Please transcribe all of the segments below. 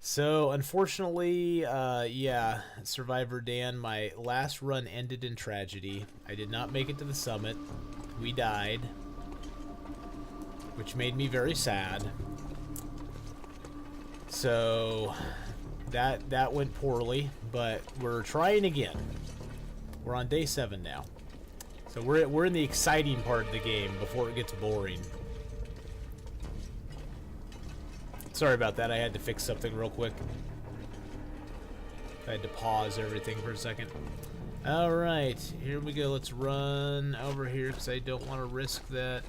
So, unfortunately, yeah, Survivor Dan, my last run ended in tragedy. I did not make it to the summit. We died, which made me very sad. So, that went poorly, but we're trying again. We're on day 7 now. So we're in the exciting part of the game before it gets boring. Sorry about that, I had to fix something real quick. I had to pause everything for a second. Alright, here we go. Let's run over here because I don't want to risk that.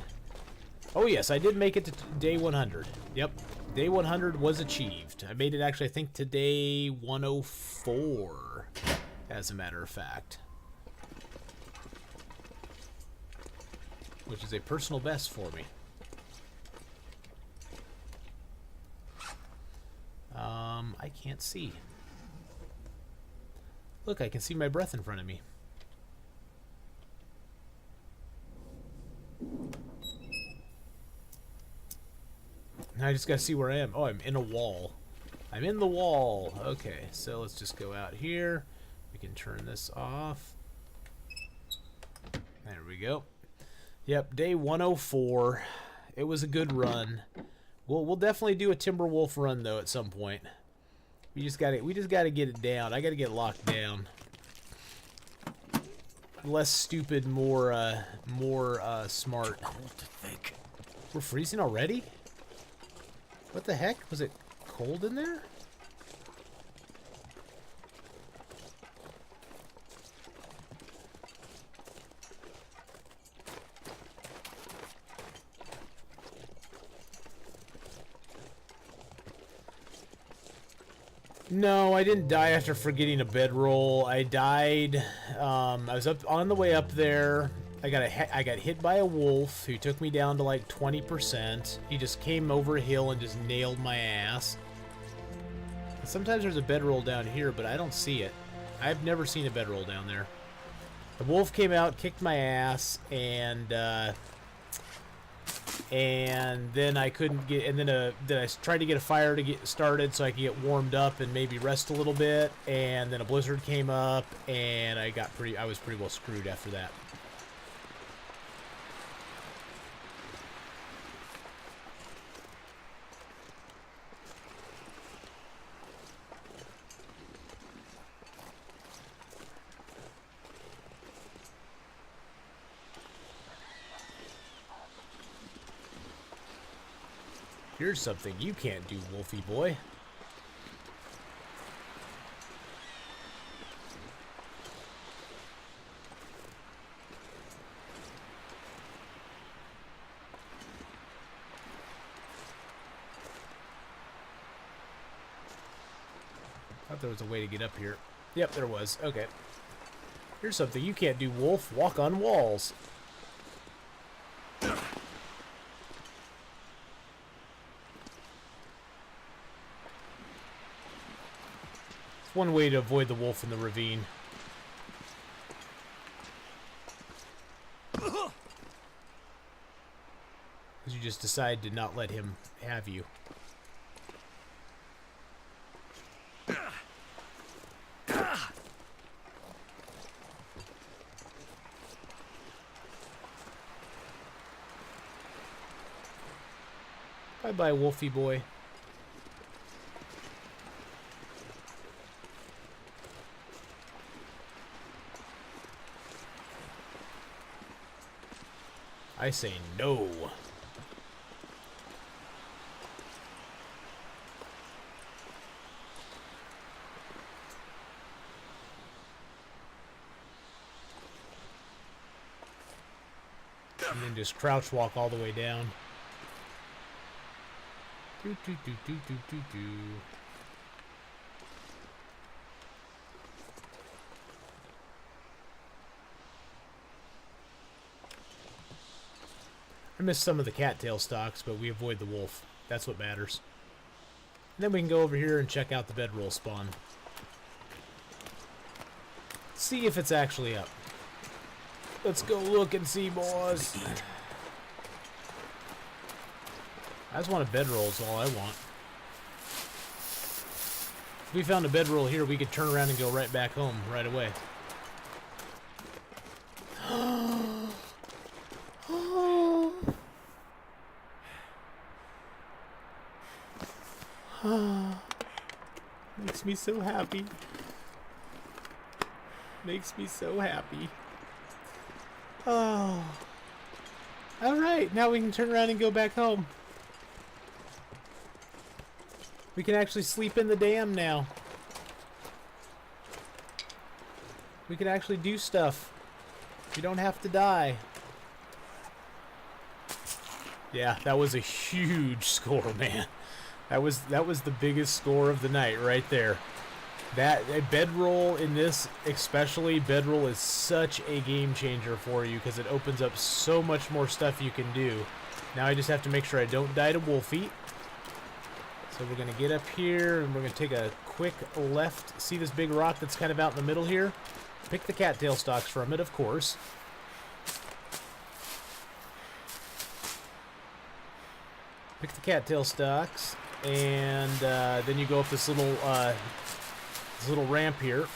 Oh yes, I did make it to day 100. Yep, day 100 was achieved. I made it actually, I think, to day 104, as a matter of fact. Which is a personal best for me. I can't see. Look, I can see my breath in front of me. Now I just gotta see where I am. Oh, I'm in a wall. I'm in the wall. Okay, so let's just go out here. We can turn this off. There we go. Yep, day 104. It was a good run. We'll definitely do a Timberwolf run though at some point. We just gotta get it down. I gotta get locked down. Less stupid, more smart. Cold to think. We're freezing already? What the heck? Was it cold in there? No, I didn't die after forgetting a bedroll. I died. I was up on the way up there. I got hit by a wolf who took me down to like 20%. He just came over a hill and just nailed my ass. And sometimes there's a bedroll down here, but I don't see it. I've never seen a bedroll down there. The wolf came out, kicked my ass, and then I couldn't get, and then I tried to get a fire to get started so I could get warmed up and maybe rest a little bit, and then a blizzard came up, and I was pretty well screwed after that. Here's something you can't do, Wolfie boy. Thought there was a way to get up here. Yep, there was. Okay. Here's something you can't do, Wolf. Walk on walls. One way to avoid the wolf in the ravine. Because you just decide to not let him have you. Bye-bye, Wolfie boy. I say no. And then just crouch walk all the way down. Do do do do do do do. I missed some of the cattail stalks, but we avoid the wolf. That's what matters. And then we can go over here and check out the bedroll spawn. See if it's actually up. Let's go look and see, boys. I just want a bedroll is all I want. If we found a bedroll here, we could turn around and go right back home right away. Makes me so happy. Makes me so happy. Oh. Alright, now we can turn around and go back home. We can actually sleep in the dam now. We can actually do stuff. You don't have to die. Yeah, that was a huge score, man. That was the biggest score of the night right there. That a bedroll in this, especially bedroll, is such a game changer for you because it opens up so much more stuff you can do. Now I just have to make sure I don't die to wolf feet. So we're gonna get up here and we're gonna take a quick left. See this big rock that's kind of out in the middle here? Pick the cattail stalks from it, of course. Pick the cattail stalks, and then you go up this little ramp here.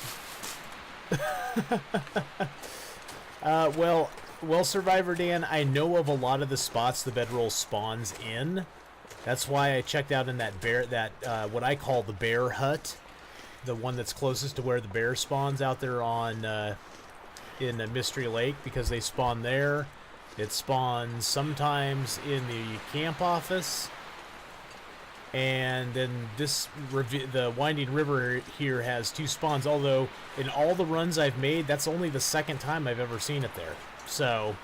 Well, Survivor Dan, I know of a lot of the spots the bedroll spawns in. That's why I checked out in that bear, what I call the bear hut, the one that's closest to where the bear spawns out there on in Mystery Lake, because they spawn there. It spawns sometimes in the camp office, and then the Winding River here has 2 spawns. Although in all the runs I've made, that's only the second time I've ever seen it there. So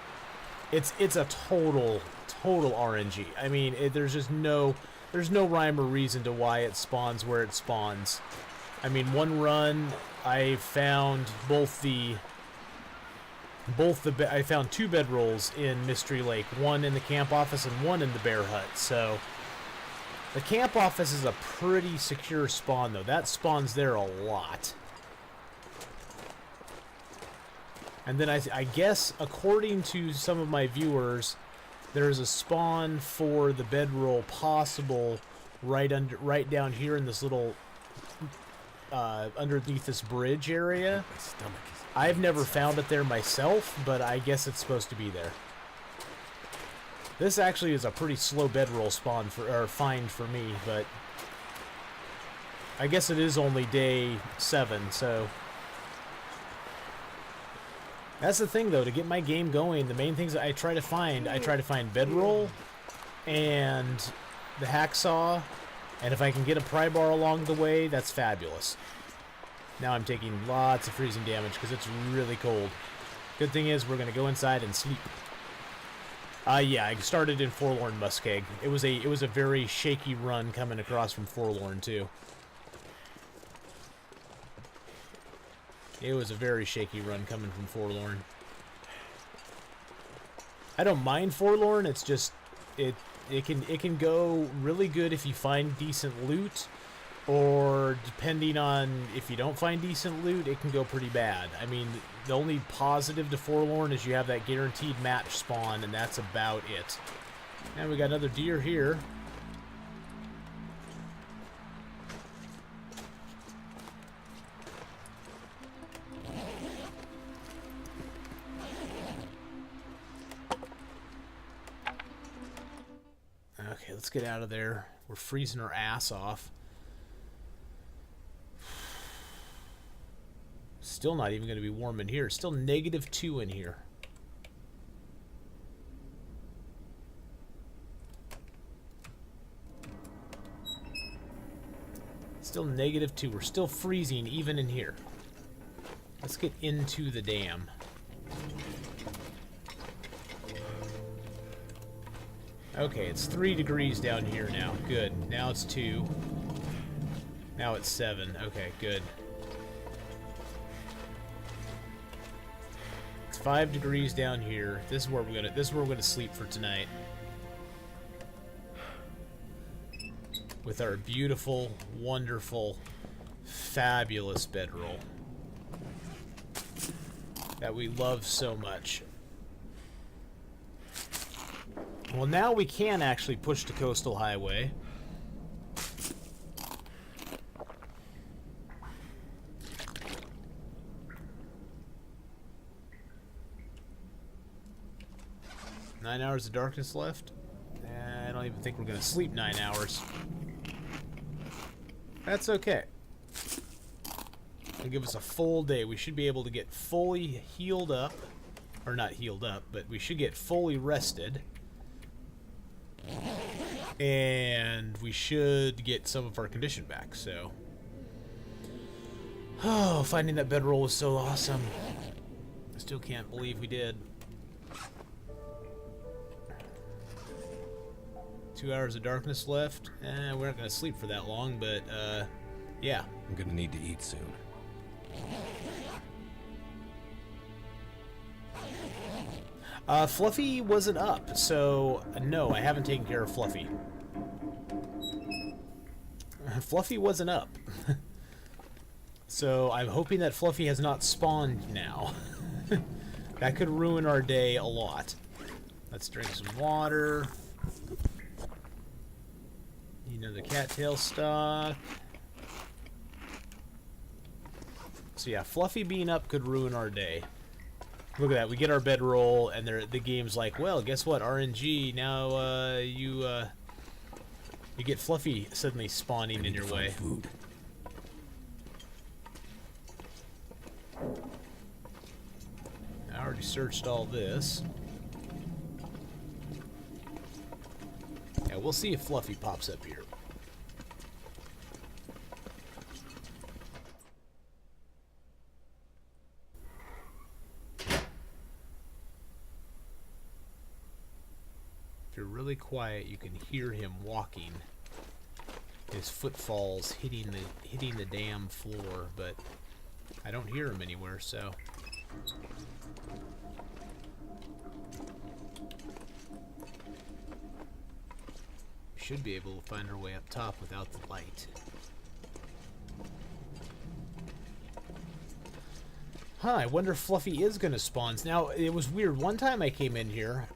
it's a total RNG. I mean, there's no rhyme or reason to why it spawns where it spawns. I mean, one run I found I found 2 bedrolls in Mystery Lake, one in the camp office and one in the bear hut. So the camp office is a pretty secure spawn, though. That spawns there a lot. And then I guess, according to some of my viewers, there's a spawn for the bedroll possible right down here in this little underneath this bridge area. My stomach is... I've never found it there myself, but I guess it's supposed to be there. This actually is a pretty slow bedroll spawn find for me, but I guess it is only day 7, so that's the thing, though. To get my game going, the main things that I try to find bedroll and the hacksaw, and if I can get a pry bar along the way, that's fabulous. Now I'm taking lots of freezing damage because it's really cold. Good thing is we're going to go inside and sleep. Yeah, I started in Forlorn Muskeg. It was a very shaky run coming across from Forlorn, too. It was a very shaky run coming from Forlorn. I don't mind Forlorn. It's just it can go really good if you find decent loot, or depending on if you don't find decent loot, it can go pretty bad. I mean, the only positive to Forlorn is you have that guaranteed match spawn, and that's about it. And we got another deer here. Okay, let's get out of there. We're freezing our ass off. Still not even going to be warm in here. Still -2 in here. Still -2. We're still freezing even in here. Let's get into the dam. Okay, it's 3 degrees down here now. Good. Now it's 2. Now it's 7. Okay, good. It's 5 degrees down here. This is where we're gonna sleep for tonight. With our beautiful, wonderful, fabulous bedroll that we love so much. Well, now we can actually push the coastal highway. 9 hours of darkness left. I don't even think we're going to sleep 9 hours. That's okay. It'll give us a full day. We should be able to get fully healed up. Or not healed up, but we should get fully rested. And we should get some of our condition back, so... Oh, finding that bedroll was so awesome. I still can't believe we did. 2 hours of darkness left. We're not going to sleep for that long, but, yeah. I'm going to need to eat soon. Fluffy wasn't up, so no, I haven't taken care of Fluffy. Fluffy wasn't up. So I'm hoping that Fluffy has not spawned now. That could ruin our day a lot. Let's drink some water. Need another cattail stock. So yeah, Fluffy being up could ruin our day. Look at that, we get our bedroll, and the game's like, well, guess what, RNG, now you get Fluffy suddenly spawning in your way. Food. I already searched all this. Yeah, we'll see if Fluffy pops up here. If you're really quiet, you can hear him walking. His footfalls hitting the damn floor, but I don't hear him anywhere, so. We should be able to find our way up top without the light. Huh, I wonder if Fluffy is gonna spawn. Now, it was weird. One time I came in here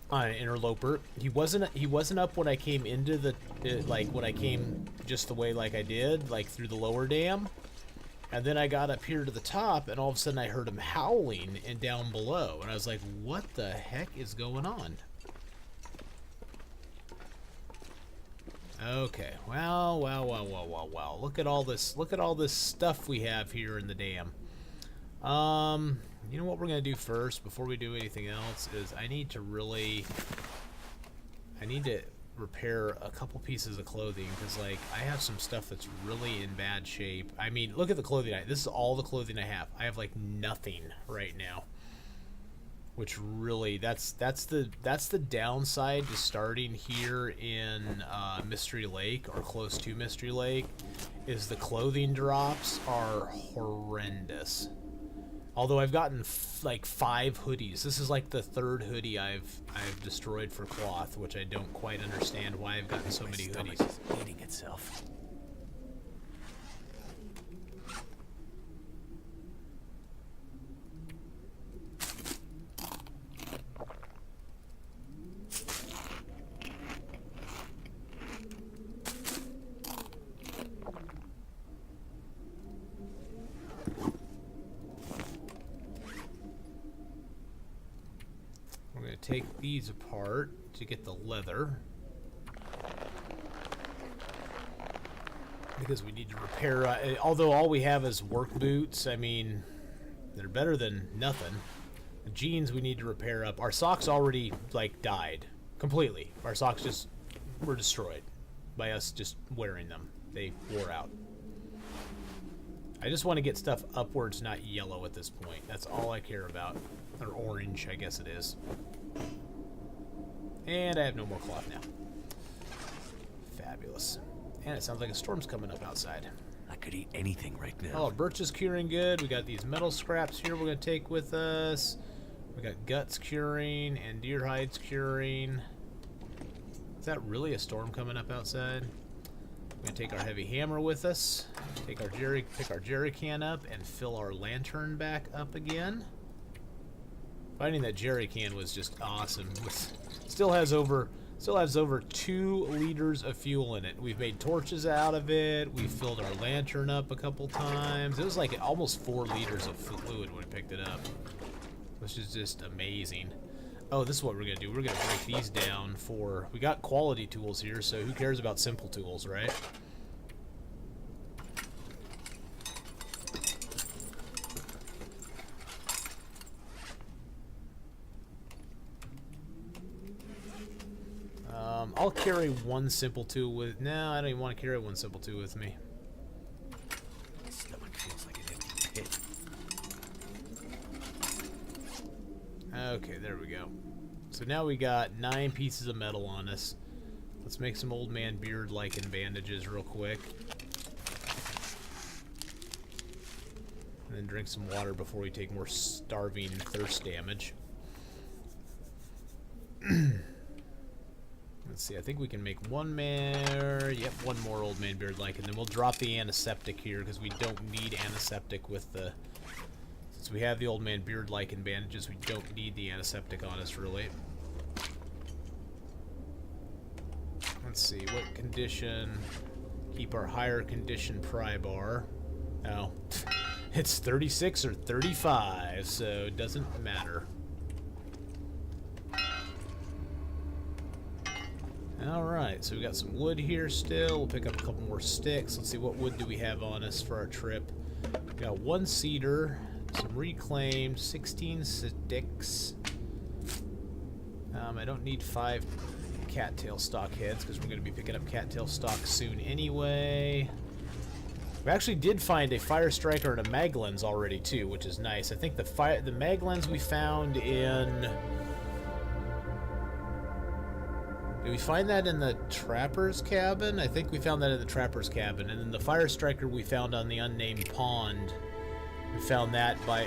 on an Interloper. He wasn't up when I came into the like when I came just the way like I did, like through the lower dam. And then I got up here to the top, and all of a sudden I heard him howling and down below, and I was like, "What the heck is going on?" Okay, well. Look at all this stuff we have here in the dam. You know what we're gonna do first before we do anything else is I need to repair a couple pieces of clothing, because like I have some stuff that's really in bad shape. I mean, look at the clothing. This is all the clothing I have. I have like nothing right now, which really that's the downside to starting here in Mystery Lake or close to Mystery Lake, is the clothing drops are horrendous. Although I've gotten like 5 hoodies. This is like the 3rd hoodie I've destroyed for cloth, which I don't quite understand why I've gotten so many hoodies. Is eating itself. Take these apart to get the leather, because we need to repair, although all we have is work boots. I mean, they're better than nothing. The jeans we need to repair up. Our socks already like died completely. Our socks just were destroyed by us just wearing them. They wore out. I just want to get stuff upwards, not yellow at this point. That's all I care about. Or orange, I guess it is. And I have no more cloth now. Fabulous. And it sounds like a storm's coming up outside. I could eat anything right now. Oh, birch is curing good. We got these metal scraps here we're going to take with us. We got guts curing and deer hides curing. Is that really a storm coming up outside? We're going to take our heavy hammer with us. Pick our jerry can up and fill our lantern back up again. Finding that jerry can was just awesome. Still has over 2 liters of fuel in it. We've made torches out of it. We filled our lantern up a couple times. It was like almost 4 liters of fluid when we picked it up, which is just amazing. Oh, this is what we're gonna do. We're gonna break these down for... We got quality tools here, so who cares about simple tools, right? I'll carry one simple tool with... No, I don't even want to carry one simple tool with me. My stomach feels like an empty pit. Okay, there we go. So now we got 9 pieces of metal on us. Let's make some old man beard-like bandages real quick. And then drink some water before we take more starving thirst damage. Let's see, I think we can make one more... Yep, one more old man beard-like, and then we'll drop the antiseptic here, because we don't need antiseptic with the... Since we have the old man beard-like bandages, we don't need the antiseptic on us, really. Let's see, what condition... Keep our higher condition pry bar. Oh, it's 36 or 35, so it doesn't matter. Alright, so we got some wood here still. We'll pick up a couple more sticks. Let's see, what wood do we have on us for our trip? We got 1 cedar, some reclaimed, 16 sticks. I don't need 5 cattail stock heads because we're going to be picking up cattail stock soon anyway. We actually did find a fire striker and a mag lens already too, which is nice. I think the mag lens we found in... Did we find that in the trapper's cabin? I think we found that in the trapper's cabin. And then the fire striker we found on the unnamed pond. We found that by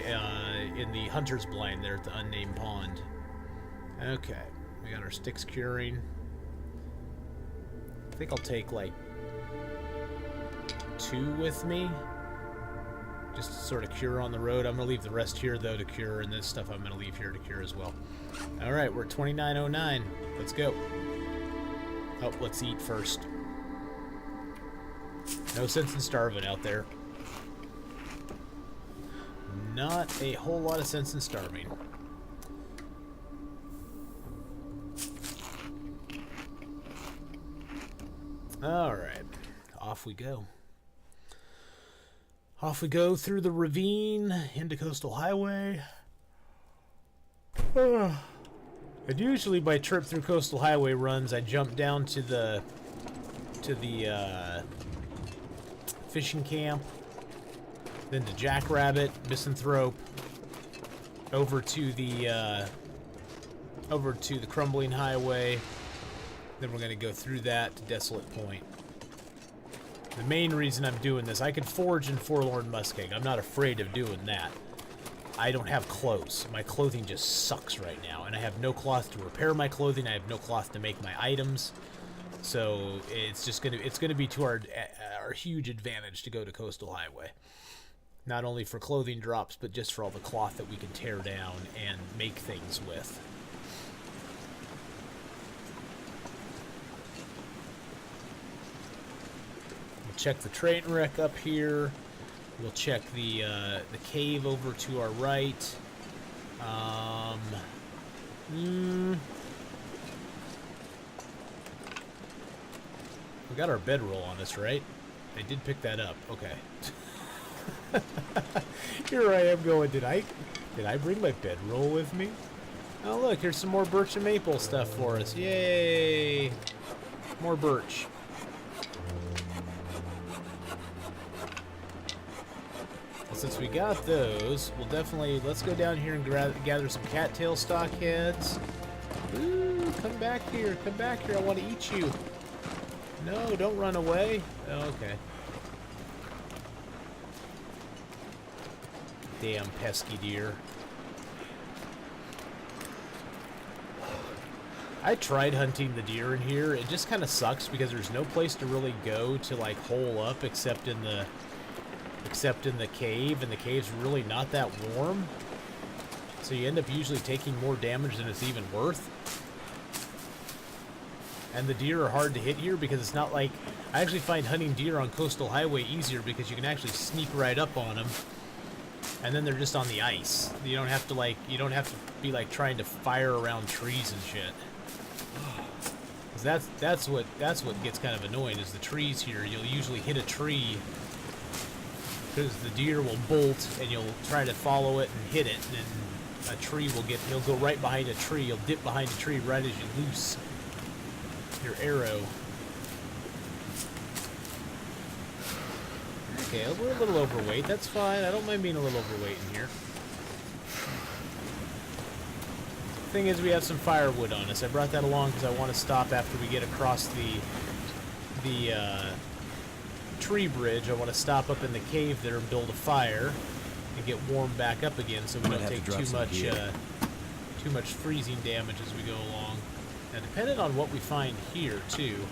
in the hunter's blind there at the unnamed pond. Okay, we got our sticks curing. I think I'll take like 2 with me, just to sort of cure on the road. I'm gonna leave the rest here though to cure, and this stuff I'm gonna leave here to cure as well. All right, we're at 2909. Let's go. Oh, let's eat first. No sense in starving out there. Not a whole lot of sense in starving. Alright, off we go. Off we go through the ravine into Coastal Highway. And usually my trip through Coastal Highway runs, I jump down to the fishing camp, then to Jackrabbit, Misanthrope, over to the Crumbling Highway. Then we're going to go through that to Desolate Point. The main reason I'm doing this, I could forage in Forlorn Muskeg. I'm not afraid of doing that. I don't have clothes. My clothing just sucks right now, and I have no cloth to repair my clothing. I have no cloth to make my items. So it's just gonna be to our huge advantage to go to Coastal Highway. Not only for clothing drops, but just for all the cloth that we can tear down and make things with. We'll check the train wreck up here. We'll check the cave over to our right. We got our bedroll on us, right? I did pick that up. Okay. Here I am going, did I bring my bedroll with me? Oh look, here's some more birch and maple stuff for us. Yay! More birch. Since we got those, we'll definitely, let's go down here and gather some cattail stock heads. Ooh, come back here, I want to eat you. No, don't run away. Oh, okay. Damn pesky deer. I tried hunting the deer in here. It just kind of sucks because there's no place to really go to like hole up except in the cave, and the cave's really not that warm. So you end up usually taking more damage than it's even worth. And the deer are hard to hit here because it's not like... I actually find hunting deer on Coastal Highway easier because you can actually sneak right up on them. And then they're just on the ice. You don't have to like, you don't have to be like trying to fire around trees and shit. 'Cause that's what gets kind of annoying is the trees here. You'll usually hit a tree because the deer will bolt and you'll try to follow it and hit it, and then a tree will he'll go right behind a tree. You'll dip behind a tree right as you loose your arrow. Okay, we're a little overweight. That's fine. I don't mind being a little overweight in here. Thing is, we have some firewood on us. I brought that along because I want to stop after we get across the tree bridge. I want to stop up in the cave there and build a fire and get warmed back up again, so we don't take too much freezing damage as we go along. Now, depending on what we find here too.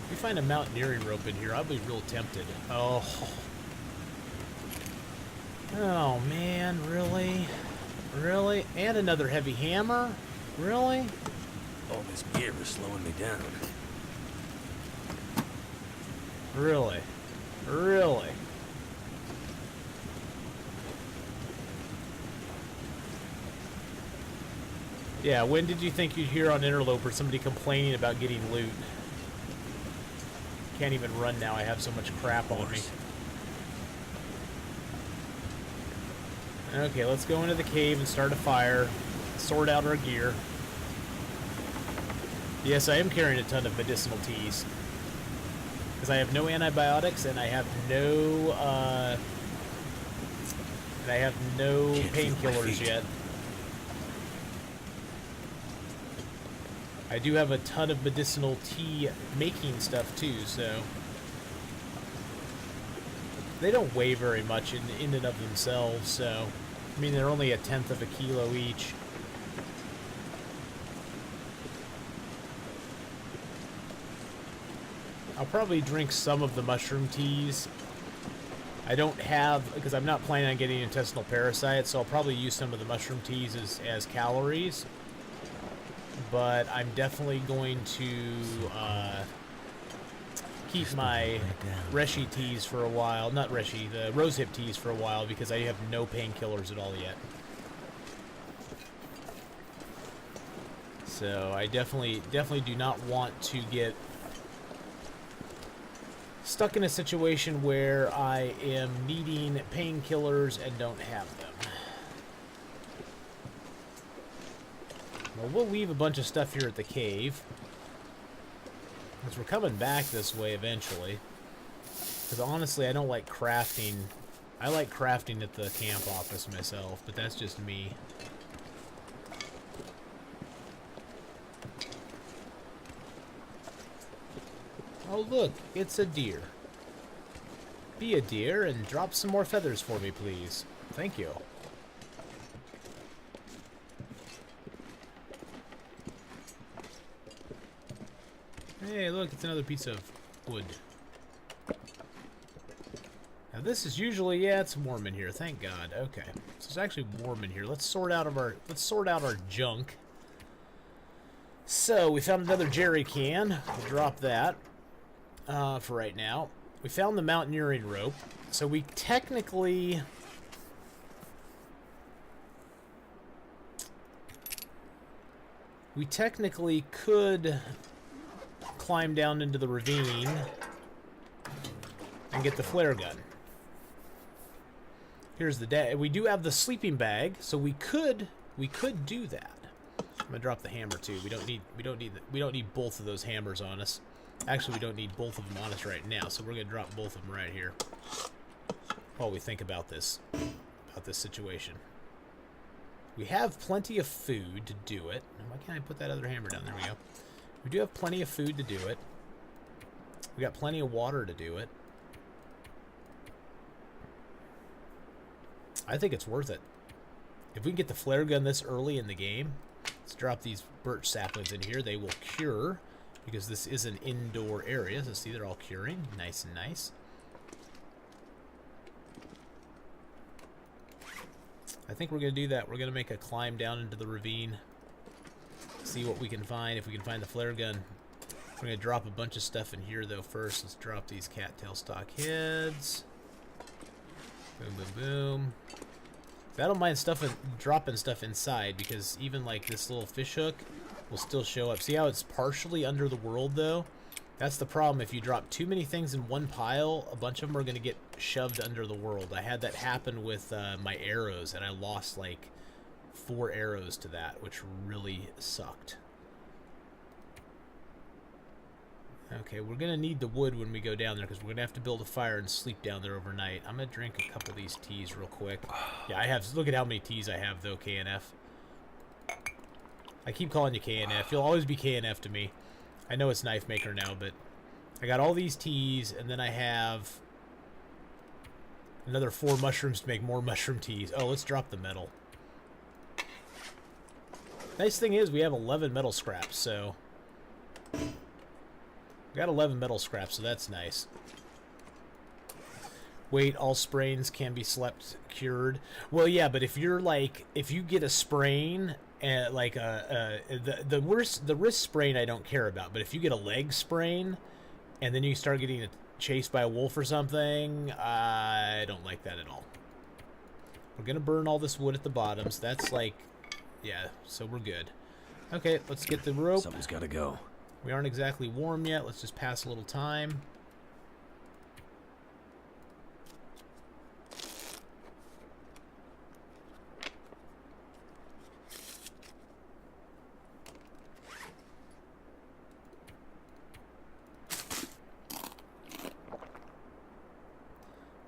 If we find a mountaineering rope in here, I'll be real tempted. Oh man, really? Really? And another heavy hammer? Really? All this gear is slowing me down. Really? Really? Yeah, when did you think you'd hear on Interloper somebody complaining about getting loot? Can't even run now, I have so much crap on me. Okay, let's go into the cave and start a fire. Sort out our gear. Yes, I am carrying a ton of medicinal teas. Because I have no antibiotics and I have no, painkillers yet. I do have a ton of medicinal tea making stuff too, so they don't weigh very much in and of themselves, so I mean they're only 1/10 of a kilo each. I'll probably drink some of the mushroom teas. I don't have, because I'm not planning on getting intestinal parasites, so I'll probably use some of the mushroom teas as calories. But I'm definitely going to keep my Reshi teas for a while. Not Reshi, the rosehip teas for a while, because I have no painkillers at all yet. So I definitely do not want to get stuck in a situation where I am needing painkillers and don't have them. Well, we'll leave a bunch of stuff here at the cave, because we're coming back this way eventually. Because honestly, I don't like crafting. I like crafting at the camp office myself, but that's just me. Oh look, it's a deer. Be a deer and drop some more feathers for me, please. Thank you. Hey, look, it's another piece of wood. Now this is usually, yeah, it's warm in here. Thank God. Okay, so it's actually warm in here. Let's sort out our junk. So we found another jerry can. We'll drop that for right now. We found the mountaineering rope. So we technically could climb down into the ravine and get the flare gun. Here's the day. We do have the sleeping bag, so we could do that. I'm gonna drop the hammer too. We don't need both of those hammers on us. Actually, we don't need both of them on us right now, so we're gonna drop both of them right here while we think about this situation. We have plenty of food to do it. Why can't I put that other hammer down? There we go. We do have plenty of food to do it. We got plenty of water to do it. I think it's worth it. If we can get the flare gun this early in the game, let's drop these birch saplings in here. They will cure, because this is an indoor area. So see, they're all curing. Nice and nice. I think we're going to do that. We're going to make a climb down into the ravine. See what we can find, if we can find the flare gun. We're going to drop a bunch of stuff in here, though, first. Let's drop these cattail stock heads. Boom, boom, boom. I don't mind dropping stuff inside, because even like this little fish hook will still show up. See how it's partially under the world though? That's the problem. If you drop too many things in one pile, a bunch of them are going to get shoved under the world. I had that happen with my arrows, and I lost like 4 arrows to that, which really sucked. Okay, we're going to need the wood when we go down there, because we're going to have to build a fire and sleep down there overnight. I'm going to drink a couple of these teas real quick. Yeah, I have... Look at how many teas I have, though, KNF. I keep calling you KNF. You'll always be KNF to me. I know it's Knife Maker now, but... I got all these teas, and then I have... another 4 mushrooms to make more mushroom teas. Oh, let's drop the metal. Nice thing is, we have 11 metal scraps, so... We got 11 metal scraps, so that's nice. Wait, all sprains can be slept cured. Well, yeah, but if you're like, if you get a sprain, like the wrist sprain, I don't care about. But if you get a leg sprain, and then you start getting chased by a wolf or something, I don't like that at all. We're gonna burn all this wood at the bottom, so that's like, yeah, so we're good. Okay, let's get the rope. Something's gotta go. We aren't exactly warm yet. Let's just pass a little time.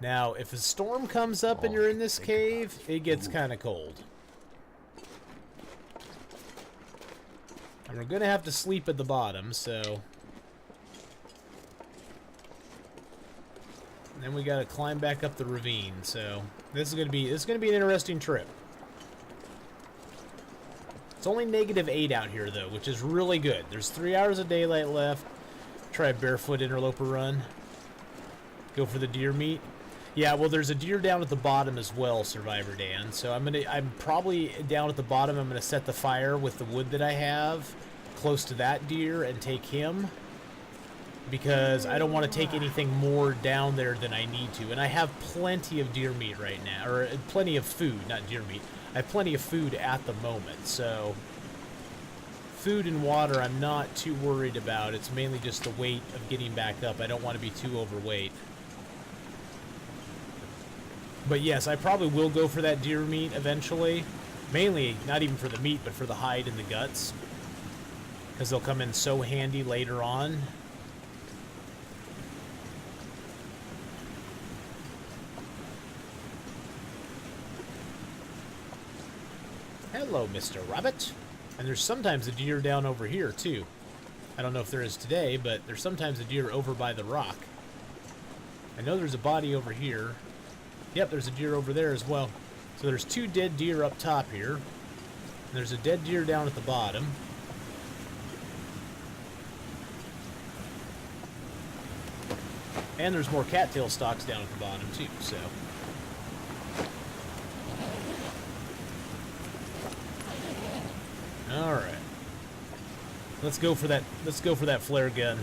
Now, if a storm comes up and you're in this cave, it gets kind of cold. And we're gonna have to sleep at the bottom, so... And then we gotta climb back up the ravine, so... This is gonna be an interesting trip. It's only -8 out here, though, which is really good. There's 3 hours of daylight left. Try a barefoot interloper run. Go for the deer meat. Yeah, well, there's a deer down at the bottom as well, Survivor Dan. So I'm probably down at the bottom. I'm gonna set the fire with the wood that I have close to that deer and take him, because I don't want to take anything more down there than I need to. And I have plenty of deer meat right now, or plenty of food, not deer meat. I have plenty of food at the moment, so food and water I'm not too worried about. It's mainly just the weight of getting back up. I don't want to be too overweight. But yes, I probably will go for that deer meat eventually. Mainly, not even for the meat, but for the hide and the guts, because they'll come in so handy later on. Hello, Mr. Rabbit. And there's sometimes a deer down over here, too. I don't know if there is today, but there's sometimes a deer over by the rock. I know there's a body over here. Yep, there's a deer over there as well. So there's 2 dead deer up top here. And there's a dead deer down at the bottom. And there's more cattail stalks down at the bottom too, so. Alright. Let's go for that flare gun.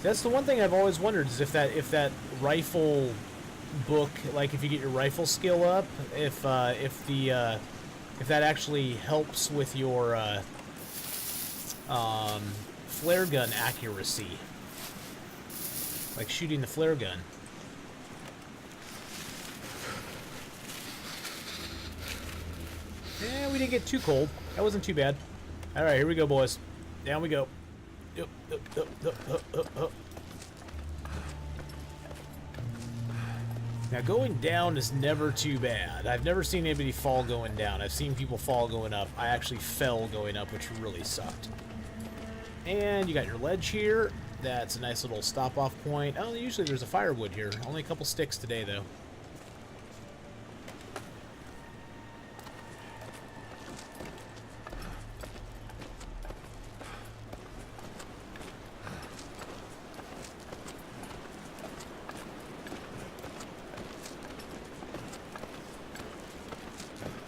That's the one thing I've always wondered, is if that rifle book, like if you get your rifle skill up, if that actually helps with your flare gun accuracy, like shooting the flare gun. Yeah, we didn't get too cold. That wasn't too bad. All right, here we go, boys. Down we go. Up, up, up, up, up, up. Now, going down is never too bad. I've never seen anybody fall going down. I've seen people fall going up. I actually fell going up, which really sucked. And you got your ledge here. That's a nice little stop-off point. Oh, usually there's a firewood here. Only a couple sticks today, though.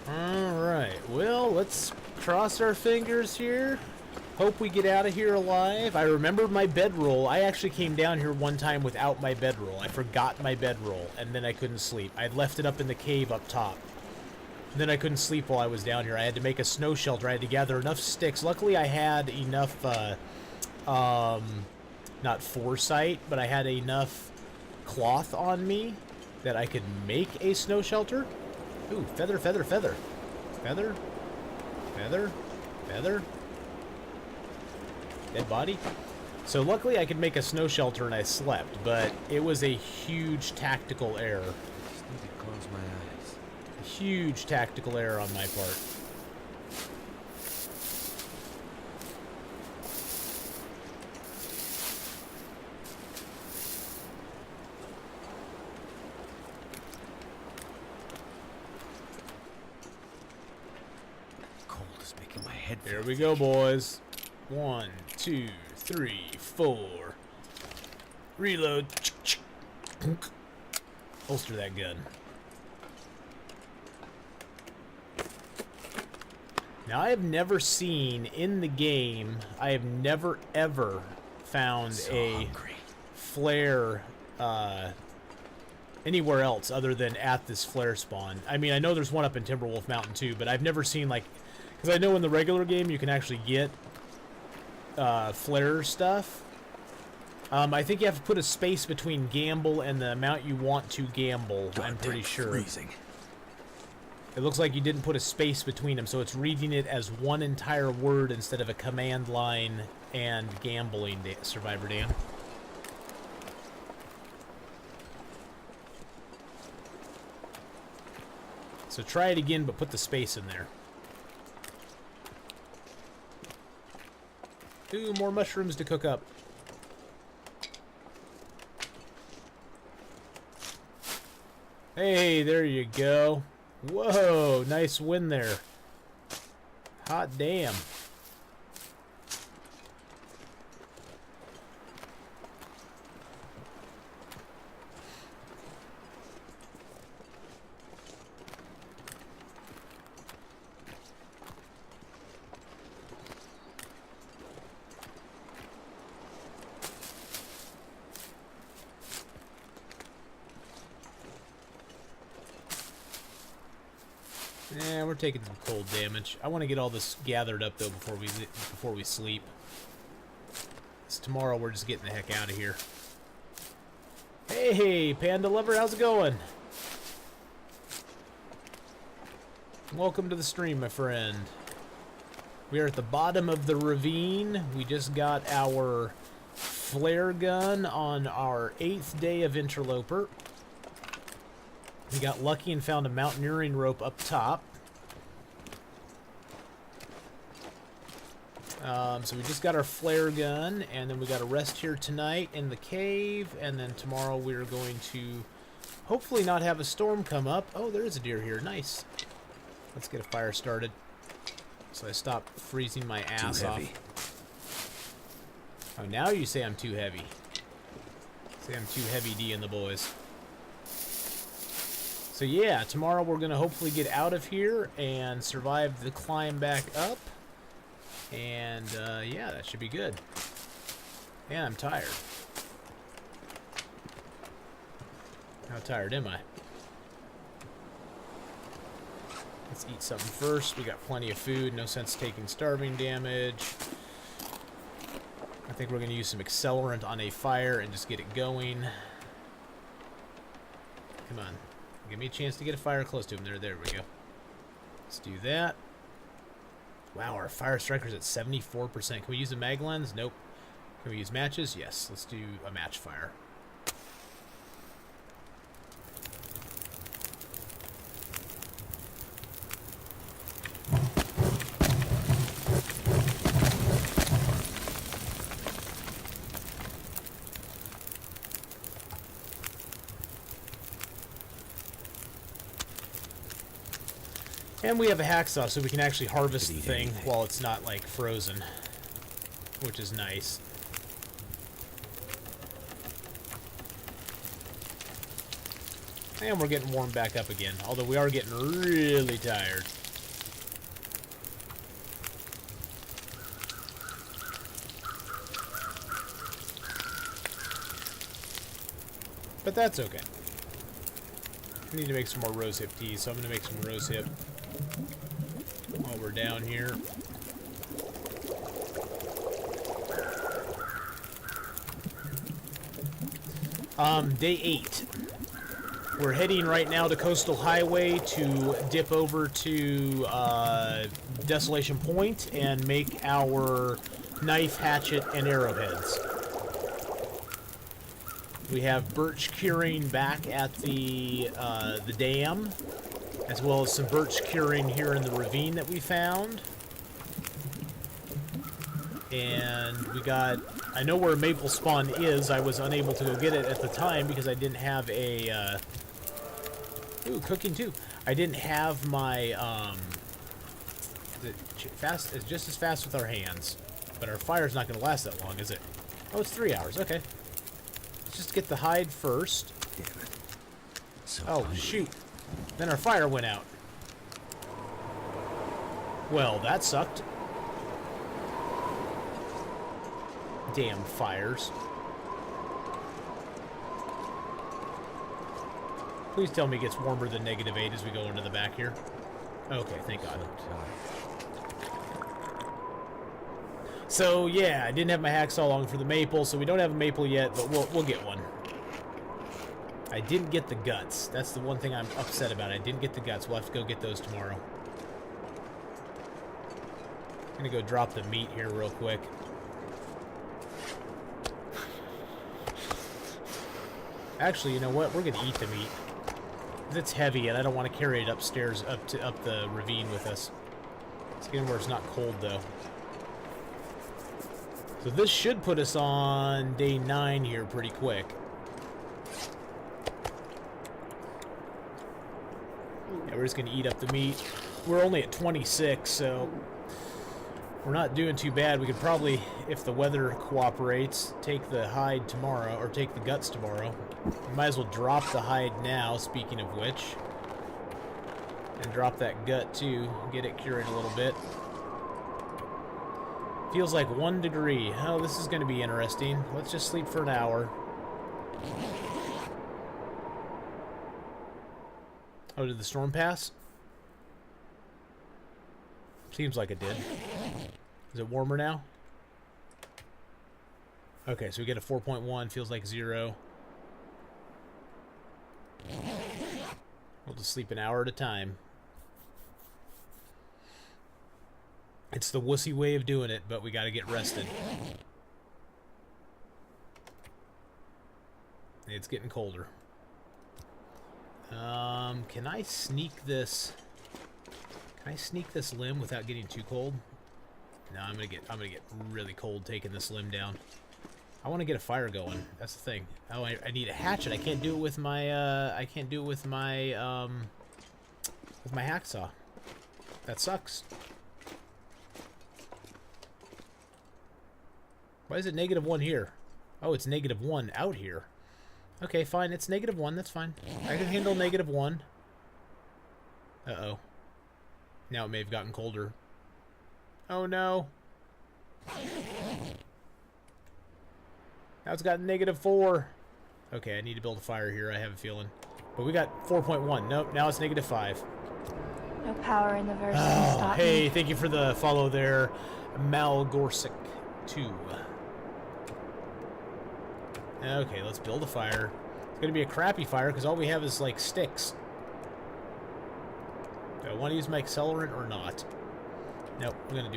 Alright, well, let's cross our fingers here. Hope we get out of here alive. I remember my bedroll. I actually came down here one time without my bedroll. I forgot my bedroll, and then I couldn't sleep. I left it up in the cave up top. And then I couldn't sleep while I was down here. I had to make a snow shelter. I had to gather enough sticks. Luckily, I had enough, not foresight, but I had enough cloth on me that I could make a snow shelter. Ooh, feather, feather, feather. Feather, feather, feather. Dead body. So luckily I could make a snow shelter and I slept, but it was a huge tactical error. Just need to close my eyes. A huge tactical error on my part. Cold is making my head feel Here we go, boys. 1, 2, 3, 4. Reload. Holster that gun. Now, I have never seen in the game, I have never ever found so a hungry. flare anywhere else other than at this flare spawn. I mean, I know there's one up in Timberwolf Mountain too, but I've never seen, like, because I know in the regular game you can actually get flare stuff. I think you have to put a space between gamble and the amount you want to gamble. I'm pretty sure. Freezing. It looks like you didn't put a space between them, so it's reading it as one entire word instead of a command line and gambling, Survivor Dan. So try it again, but put the space in there. Ooh, more mushrooms to cook up. Hey, there you go. Whoa, nice win there. Hot damn. Yeah, we're taking some cold damage. I want to get all this gathered up though before we sleep. So tomorrow we're just getting the heck out of here. Hey, Panda Lover, how's it going? Welcome to the stream, my friend. We are at the bottom of the ravine. We just got our flare gun on our 8th day of Interloper. We got lucky and found a mountaineering rope up top. So we just got our flare gun, and then we got to rest here tonight in the cave, and then tomorrow we're going to hopefully not have a storm come up. Oh, there is a deer here. Nice. Let's get a fire started. So I stop freezing my ass off. Oh, now you say I'm too heavy. Say I'm too heavy D in the boys. So yeah, tomorrow we're going to hopefully get out of here and survive the climb back up. And yeah, that should be good. Yeah, I'm tired. How tired am I? Let's eat something first. We got plenty of food. No sense taking starving damage. I think we're going to use some accelerant on a fire and just get it going. Come on. Give me a chance to get a fire close to him. There we go. Let's do that. Wow, our fire striker's at 74%. Can we use a mag lens? Nope. Can we use matches? Yes. Let's do a match fire. And we have a hacksaw, so we can actually harvest the thing while it's not, like, frozen. Which is nice. And we're getting warmed back up again. Although we are getting really tired. but that's okay. I need to make some more rosehip tea, so I'm going to make some rosehip while we're down here. Day 8. We're heading right now to Coastal Highway to dip over to Desolation Point and make our knife, hatchet, and arrowheads. We have birch curing back at the dam, as well as some birch curing here in the ravine that we found. And we got... I know where maple spawn is. I was unable to go get it at the time because I didn't have a... Ooh, cooking too. I didn't have my... It's just as fast with our hands. But our fire's not going to last that long, is it? Oh, it's 3 hours. Okay. Let's just get the hide first. Damn it. So Oh, hungry. shoot. Then our fire went out. Well, that sucked. Damn fires. Please tell me it gets warmer than -8 as we go into the back here. Okay, thank God. So, yeah, I didn't have my hacksaw along for the maple, so we don't have a maple yet, but we'll get one. I didn't get the guts. That's the one thing I'm upset about. I didn't get the guts. We'll have to go get those tomorrow. I'm gonna go drop the meat here real quick. Actually, you know what? We're gonna eat the meat. It's heavy, and I don't want to carry it upstairs, up the ravine with us. It's getting where it's not cold, though. So this should put us on day 9 here pretty quick. Yeah, we're just gonna eat up the meat. We're only at 26, so we're not doing too bad. We could probably, if the weather cooperates, take the hide tomorrow, or take the guts tomorrow. We might as well drop the hide now, speaking of which. And drop that gut, too. Get it cured a little bit. Feels like 1 degree. Oh, this is going to be interesting. Let's just sleep for an hour. Oh, did the storm pass? Seems like it did. Is it warmer now? Okay, so we get a 4.1. Feels like 0. We'll just sleep an hour at a time. It's the wussy way of doing it, but we gotta get rested. It's getting colder. Can I sneak this? Can I sneak this limb without getting too cold? No, I'm gonna get really cold taking this limb down. I want to get a fire going. That's the thing. Oh, I need a hatchet. I can't do it with my hacksaw. That sucks. Why is it -1 here? Oh, it's -1 out here. Okay, fine. It's -1. That's fine. I can handle -1. Uh-oh. Now it may have gotten colder. Oh, no. Now it's got -4. Okay, I need to build a fire here, I have a feeling. But we got 4.1. Nope, now it's -5. No power in the verse to Oh, stop hey, me. thank you for the follow there, Malgorsic 2. Okay, let's build a fire. It's gonna be a crappy fire because all we have is like sticks. Do I want to use my accelerant or not? Nope, we're gonna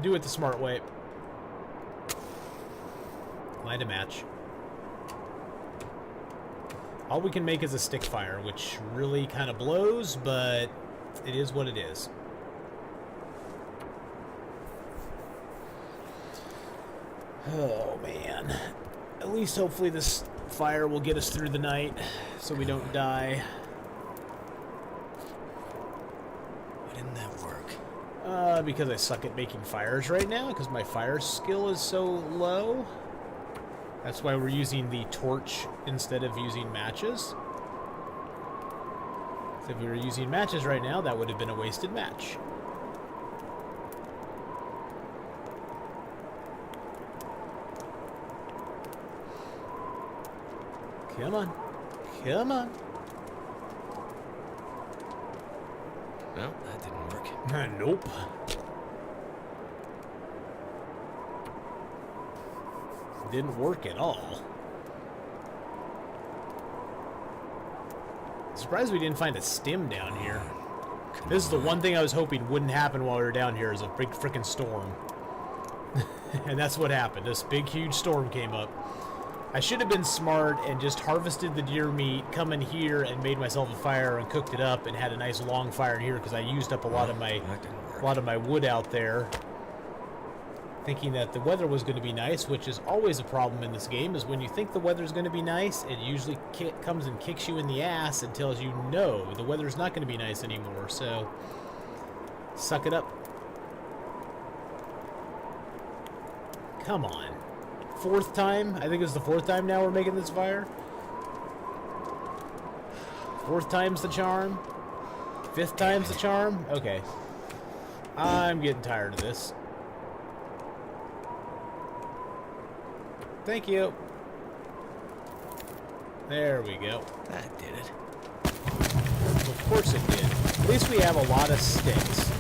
do it the smart way. Light a match. All we can make is a stick fire, which really kind of blows, but it is what it is. Oh, man. At least hopefully this fire will get us through the night so we don't die. Why didn't that work? Because I suck at making fires right now, because my fire skill is so low. That's why we're using the torch instead of using matches. So if we were using matches right now, that would have been a wasted match. Come on. Come on. Well, that didn't work. Nope. Didn't work at all. Surprised we didn't find a stem down here. This is the one thing I was hoping wouldn't happen while we were down here, is a big freaking storm. And that's what happened. This big, huge storm came up. I should have been smart and just harvested the deer meat, come in here and made myself a fire and cooked it up and had a nice long fire in here because I used up a lot of my wood out there. Thinking that the weather was going to be nice, which is always a problem in this game, is when you think the weather's going to be nice, it usually comes and kicks you in the ass and tells you, no, the weather's not going to be nice anymore, so suck it up. Come on. Fourth time? I think it's the fourth time now we're making this fire. Fourth time's the charm. Fifth time's the charm? Okay. I'm getting tired of this. Thank you. There we go. That did it. Of course it did. At least we have a lot of sticks.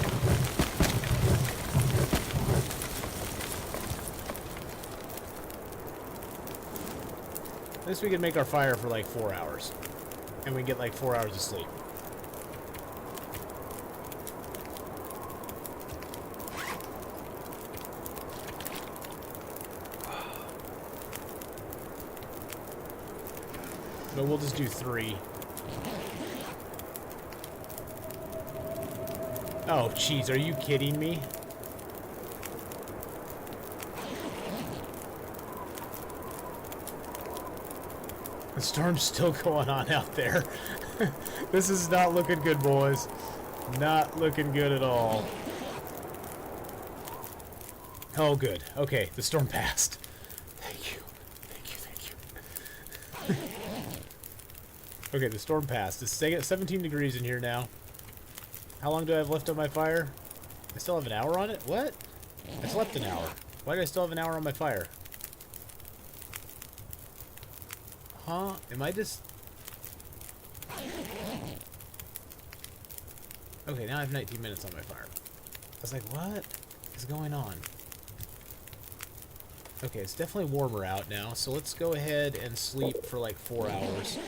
At least we can make our fire for like 4 hours. And we get like 4 hours of sleep. But we'll just do 3. Oh, jeez, are you kidding me? The storm's still going on out there. This is not looking good, boys. Not looking good at all. Oh, good. Okay, the storm passed. Thank you. Thank you, thank you. Okay, the storm passed. It's 17 degrees in here now. How long do I have left on my fire? I still have an hour on it? What? I slept an hour. Why do I still have an hour on my fire? Huh? Am I just... Okay, now I have 19 minutes on my fire. I was like, what is going on? Okay, it's definitely warmer out now, so let's go ahead and sleep for like 4 hours.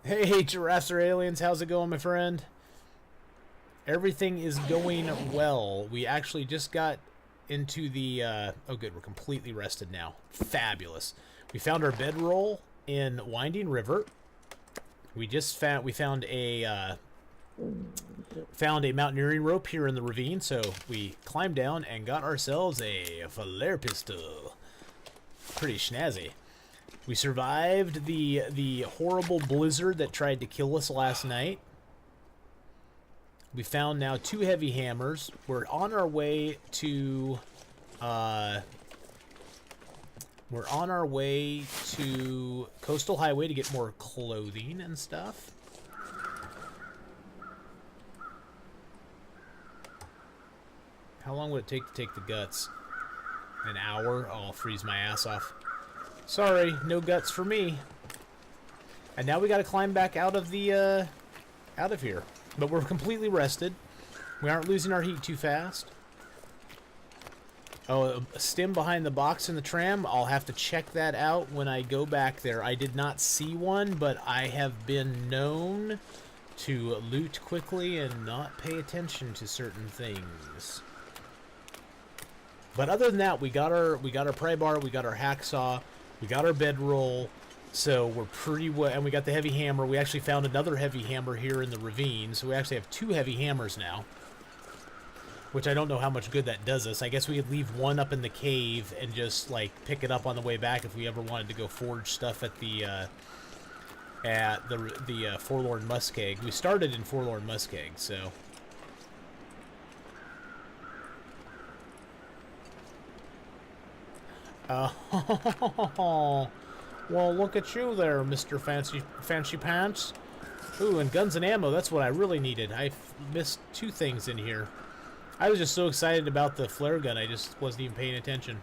Hey, Jurassic Aliens, how's it going, my friend? Everything is going well. We actually just got into the... oh, good, we're completely rested now. Fabulous. We found our bedroll in Winding River. We just found a mountaineering rope here in the ravine, so we climbed down and got ourselves a flare pistol. Pretty snazzy. We survived the horrible blizzard that tried to kill us last night. We found now 2 heavy hammers. We're on our way to Coastal Highway to get more clothing and stuff. How long would it take to take the guts? An hour? Oh, I'll freeze my ass off. Sorry, no guts for me. And now we gotta climb back out of the, out of here. But we're completely rested. We aren't losing our heat too fast. Oh, a stem behind the box in the tram. I'll have to check that out when I go back there. I did not see one, but I have been known to loot quickly and not pay attention to certain things. But other than that, we got our pry bar, we got our hacksaw, we got our bedroll, so we're pretty well, and we got the heavy hammer. We actually found another heavy hammer here in the ravine, so we actually have 2 heavy hammers now. Which I don't know how much good that does us. I guess we could leave one up in the cave and just, like, pick it up on the way back if we ever wanted to go forge stuff at the Forlorn Muskeg. We started in Forlorn Muskeg, so... well, look at you there, Mr. Fancy Pants. Ooh, and guns and ammo, that's what I really needed. I missed 2 things in here. I was just so excited about the flare gun, I just wasn't even paying attention.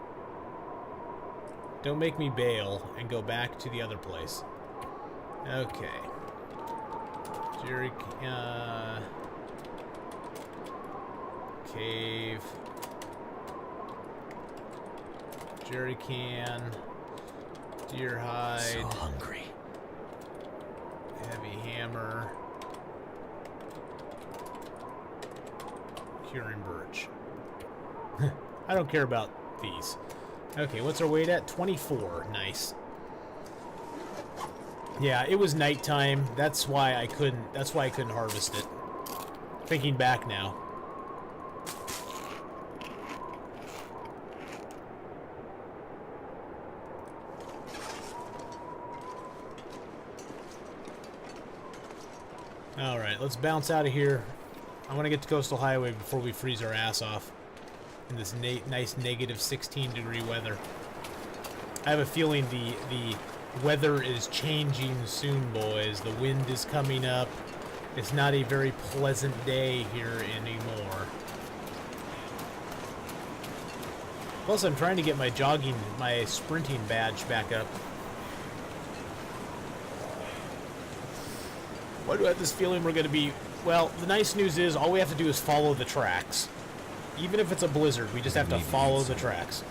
Don't make me bail and go back to the other place. Okay. Jerry, cave. Jerry can. Deer hide. So hungry. Heavy hammer. Curing birch. I don't care about these. Okay, what's our weight at? 24. Nice. Yeah, it was nighttime. That's why I couldn't harvest it. Thinking back now. Alright, let's bounce out of here. I want to get to Coastal Highway before we freeze our ass off in this nice negative 16-degree weather. I have a feeling the weather is changing soon, boys. The wind is coming up. It's not a very pleasant day here anymore. Plus, I'm trying to get my sprinting badge back up. Why do I have this feeling we're going to be... Well, the nice news is all we have to do is follow the tracks. Even if it's a blizzard, we just have to follow the tracks.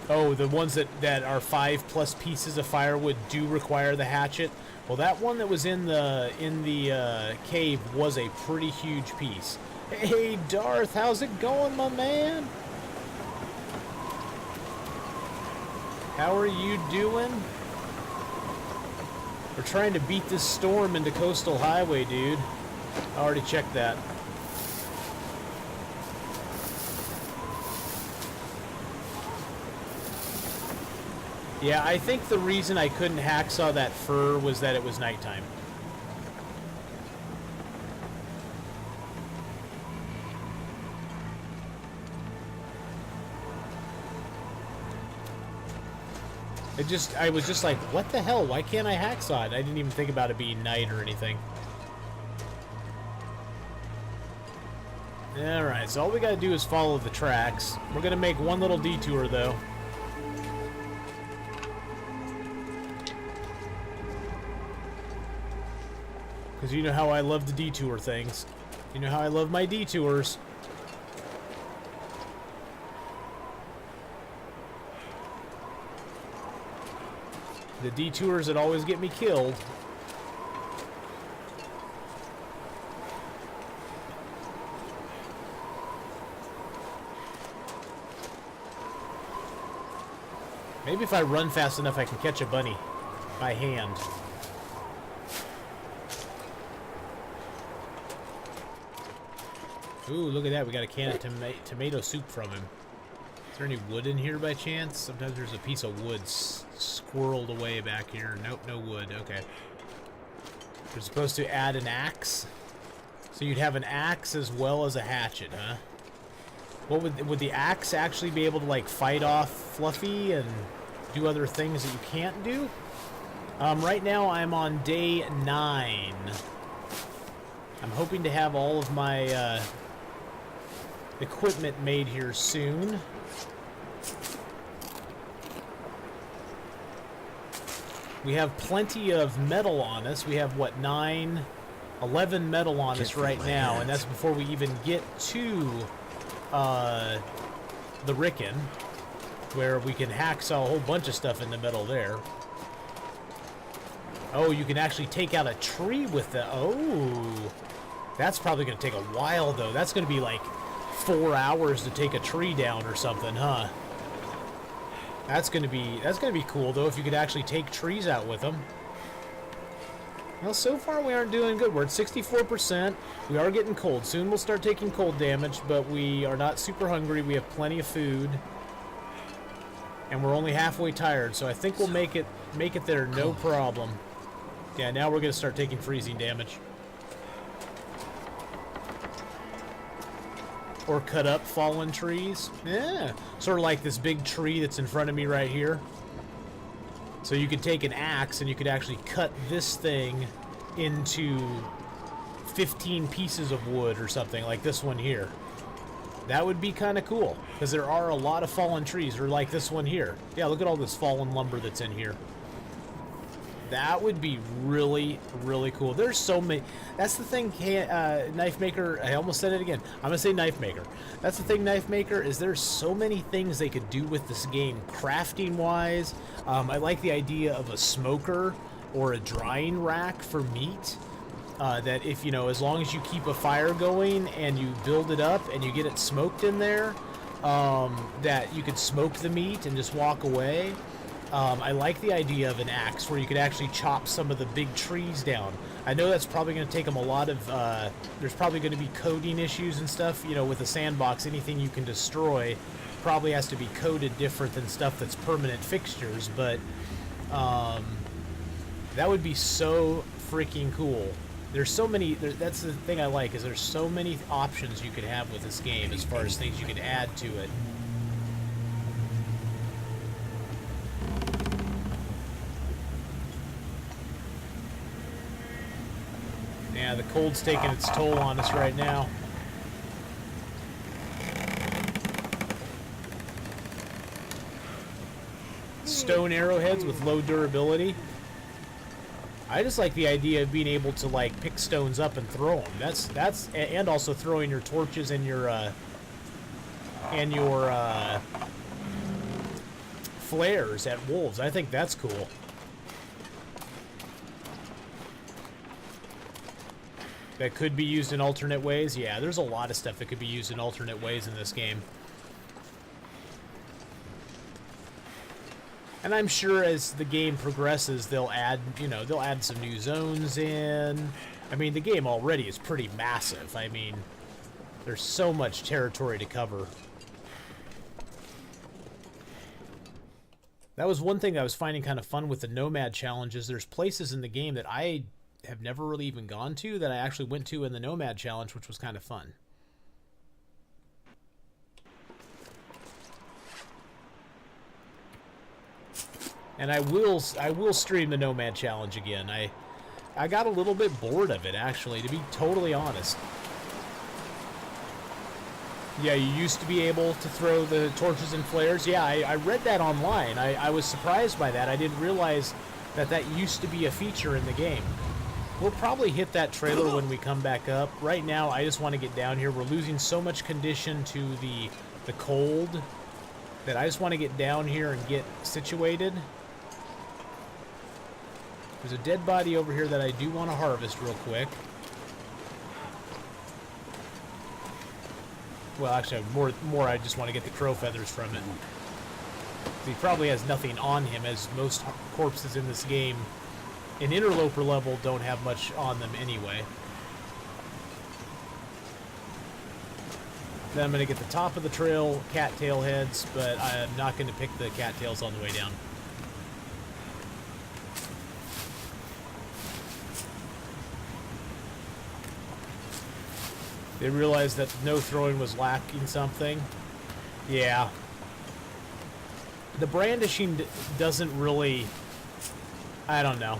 Oh, the ones that are 5+ pieces of firewood do require the hatchet. Well, that one that was in the cave was a pretty huge piece. Hey, Darth, how's it going, my man? How are you doing? We're trying to beat this storm into Coastal Highway, dude. I already checked that. Yeah, I think the reason I couldn't hacksaw that fir was that it was nighttime. I was just like, what the hell? Why can't I hacksaw it? I didn't even think about it being night or anything. Alright, so all we gotta do is follow the tracks. We're gonna make one little detour, though. Because you know how I love to detour things. You know how I love my detours. The detours that always get me killed. Maybe if I run fast enough I can catch a bunny by hand. Ooh, look at that. We got a can of tomato soup from him. Is there any wood in here by chance? Sometimes there's a piece of wood squirreled away back here. Nope, no wood. Okay. We're supposed to add an axe. So you'd have an axe as well as a hatchet, huh? What would the axe actually be able to, like, fight off Fluffy and do other things that you can't do? Right now I'm on day 9. I'm hoping to have all of my equipment made here soon. We have plenty of metal on us. We have, what, 11 metal on us right now, and that's before we even get to the Ricken, where we can hacksaw a whole bunch of stuff in the middle there. Oh, you can actually take out a tree with the... Oh, that's probably going to take a while, though. That's going to be like 4 hours to take a tree down or something, huh? That's gonna be cool, though, if you could actually take trees out with them. Well, so far we aren't doing good. We're at 64%. We are getting cold. Soon we'll start taking cold damage, but we are not super hungry. We have plenty of food. And we're only halfway tired, so I think we'll make it there no problem. Yeah, now we're gonna start taking freezing damage. Or cut up fallen trees. Yeah. Sort of like this big tree that's in front of me right here. So you could take an axe and you could actually cut this thing into 15 pieces of wood or something, like this one here. That would be kind of cool, because there are a lot of fallen trees, or like this one here. Yeah, look at all this fallen lumber that's in here. That would be really, really cool. There's so many. That's the thing, Knife Maker. I almost said it again. I'm going to say Knife Maker. That's the thing, Knife Maker, is there's so many things they could do with this game, crafting-wise. I like the idea of a smoker or a drying rack for meat. That if, you know, as long as you keep a fire going and you build it up and you get it smoked in there, that you could smoke the meat and just walk away. I like the idea of an axe where you could actually chop some of the big trees down. I know that's probably going to take them a lot of, there's probably going to be coding issues and stuff, you know, with a sandbox. Anything you can destroy probably has to be coded different than stuff that's permanent fixtures, but that would be so freaking cool. There's so many, that's the thing I like, is there's so many options you could have with this game as far as things you could add to it. Yeah, the cold's taking its toll on us right now. Stone arrowheads with low durability. I just like the idea of being able to like pick stones up and throw them. That's and also throwing your torches and your flares at wolves. I think that's cool. That could be used in alternate ways. Yeah, there's a lot of stuff that could be used in alternate ways in this game. And I'm sure as the game progresses, they'll add, you know, they'll add some new zones in. I mean, the game already is pretty massive. I mean, there's so much territory to cover. That was one thing I was finding kind of fun with the Nomad challenges. There's places in the game that I have never really even gone to that I actually went to in the Nomad challenge, which was kind of fun. And I will stream the Nomad challenge again. I got a little bit bored of it, actually, to be totally honest. Yeah, you used to be able to throw the torches and flares. Yeah, I read that online. I was surprised by that. I didn't realize that that used to be a feature in the game. We'll probably hit that trailer when we come back up. Right now, I just want to get down here. We're losing so much condition to the cold that I just want to get down here and get situated. There's a dead body over here that I do want to harvest real quick. Well, actually, more I just want to get the crow feathers from it. He probably has nothing on him, as most corpses in this game, in Interloper level, don't have much on them anyway. Then I'm going to get the top of the trail cattail heads, but I'm not going to pick the cattails on the way down. They realized that no throwing was lacking something. Yeah. The brandishing doesn't really... I don't know.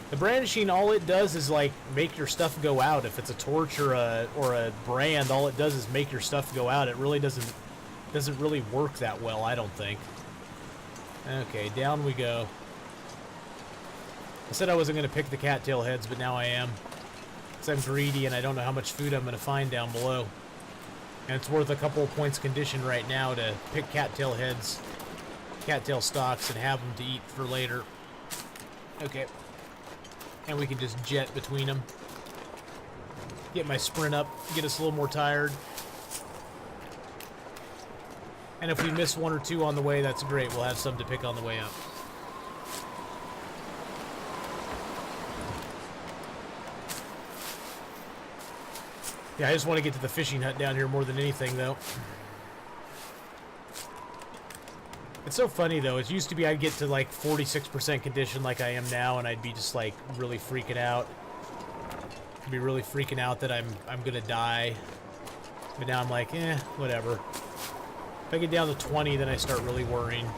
The brandishing, all it does is, like, make your stuff go out. If it's a torch or a brand, all it does is make your stuff go out. It really doesn't really work that well, I don't think. Okay, down we go. I said I wasn't going to pick the cattail heads, but now I am. I'm greedy and I don't know how much food I'm going to find down below. And it's worth a couple of points condition right now to pick cattail heads, cattail stalks, and have them to eat for later. Okay. And we can just jet between them. Get my sprint up, get us a little more tired. And if we miss one or two on the way, that's great. We'll have some to pick on the way up. Yeah, I just want to get to the fishing hut down here more than anything, though. It's so funny, though. It used to be I'd get to, like, 46% condition like I am now, and I'd be just, like, really freaking out. I'd be really freaking out that I'm gonna die. But now I'm like, eh, whatever. If I get down to 20, then I start really worrying.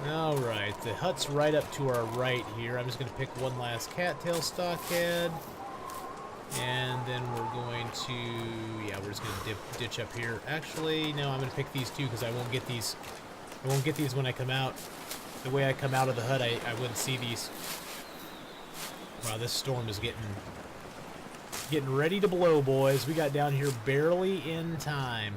Alright, the hut's right up to our right here. I'm just going to pick one last cattail stockhead. And then we're going to... Yeah, we're just going to ditch up here. Actually, no, I'm going to pick these two because I won't get these... I won't get these when I come out. The way I come out of the hut, I wouldn't see these. Wow, this storm is getting ready to blow, boys. We got down here barely in time.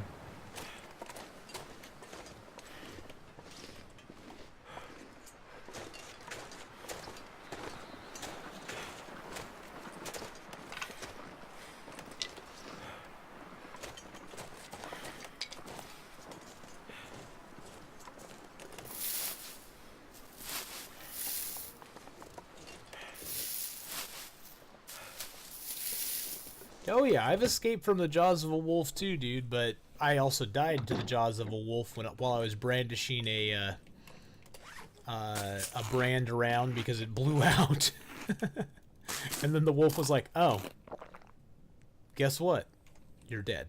Oh yeah, I've escaped from the jaws of a wolf too, dude, but I also died to the jaws of a wolf while I was brandishing a brand around because it blew out. And then the wolf was like, "Oh, guess what? You're dead."